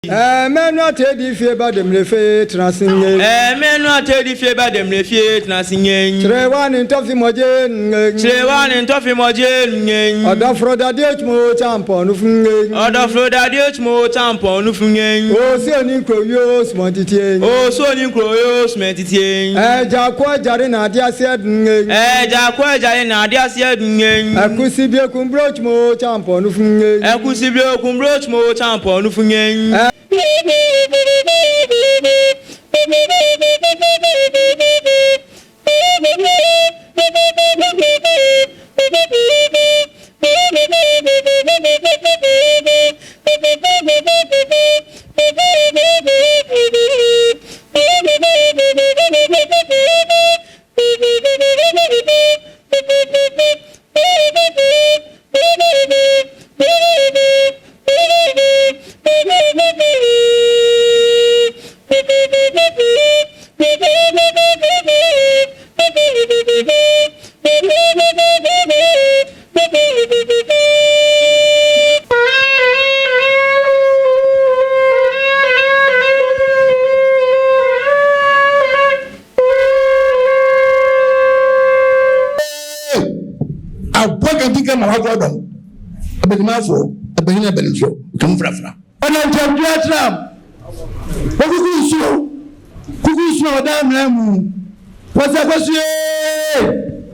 Men not ready for about them refe transinging. Men not ready for about them refe transinging. Trewan in Toffee Mojen. Trewan in Toffee Mojen. Other Froda Dutch mo tampon of Other Froda Dutch mo tampon of Oh, so in Croyos Montiting. Oh, so in Croyos Meditating. Jacqua Jarina, dear said. Jacqua Jarina, dear said. Acusibio Cumbroch mo tampon of Acusibio Cumbroch mo tampon of come from. And I'm Trump. Kuku damn Lamu. What's that question?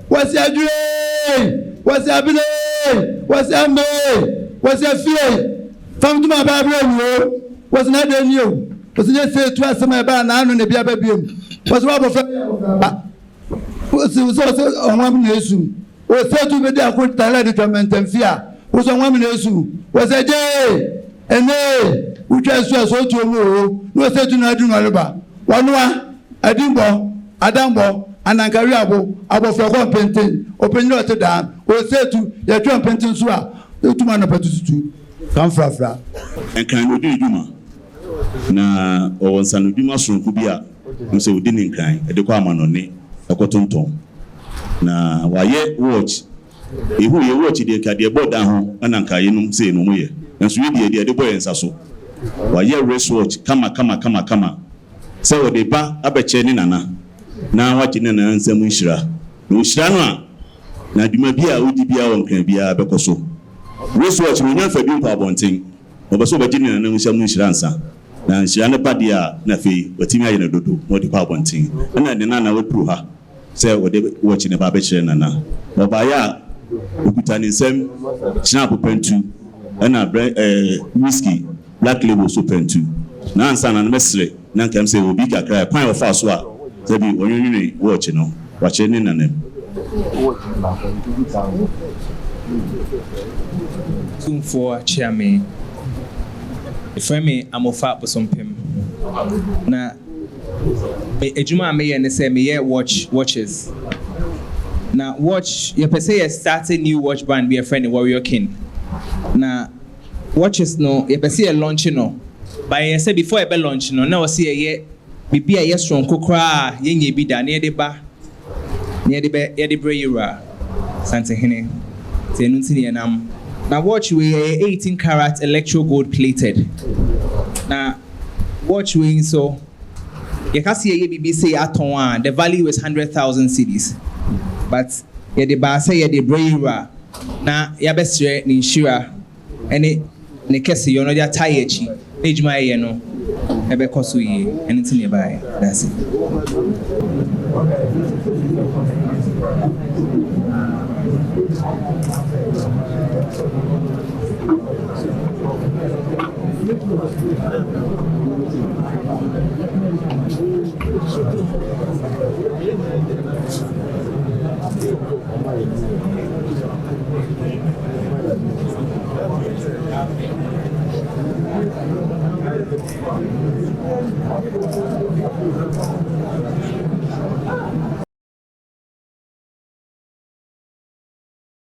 What's that dream? What's that belay? What's that may? What's that fear? Come to my Bible. What's not the new? Was just say to us my bar now on the Biabium. What's Robert? Was also on 1 minute. Was said to be there for talent and fear. Was on 1 minute. Was a day. And they, which I saw so to move, no said to not do Malaba. One, a dimbo, a dambo, and a carriabo, about for one painting, open your down, or said to your Trump painting swap, the 2 man of to come fra. And can we do Juma? Na or San Dumas from Kubia, you say we didn't cry at the Quaman on it, a cotton tom. Na why yet watch? If we watch the Cadia board down, and Anka, say no more. And so we the boy and Sasso. Why ye race watch, come. So the ba abeche nana. Now what in an answer Mishra. No Shana. Na Dumabia Udibia on Cambia Becoso. Race watch will not forgive our bonting. Obaso Virginia and Mishra answer. Now Shana Padia, Nafi, but Timia in a dodo, what the power bonting. And then the Nana would prove her. Say what they watching a babeche nana. Babaya, Ukutani Sem, Snap open two. And whiskey, black label open too. Now, son and mestre, now can say, will be a cry, pine of fast swap. They be when you watch, watching in and them. Otumfuo chairman. Partrick Amofah for some pim. Na ejuma me and say me watches. Na watch you per se starting new watch brand be a friend Warrior King. Na watches no you per se launch no. But I say before I be launch no now see a bibi a yes strong kokra yenye bi da near the bar near the breira Santa Hene. Say no tin nam. Na watch we 18 karat electro gold plated. Na watch we so you can see a BBC aton the value is 100,000 cedis. But yeah the bar say yeah the breira na ya best ni insure any ne kesi you know ya tie echi ejuma ye no ebe koso yi anything nearby. That's it.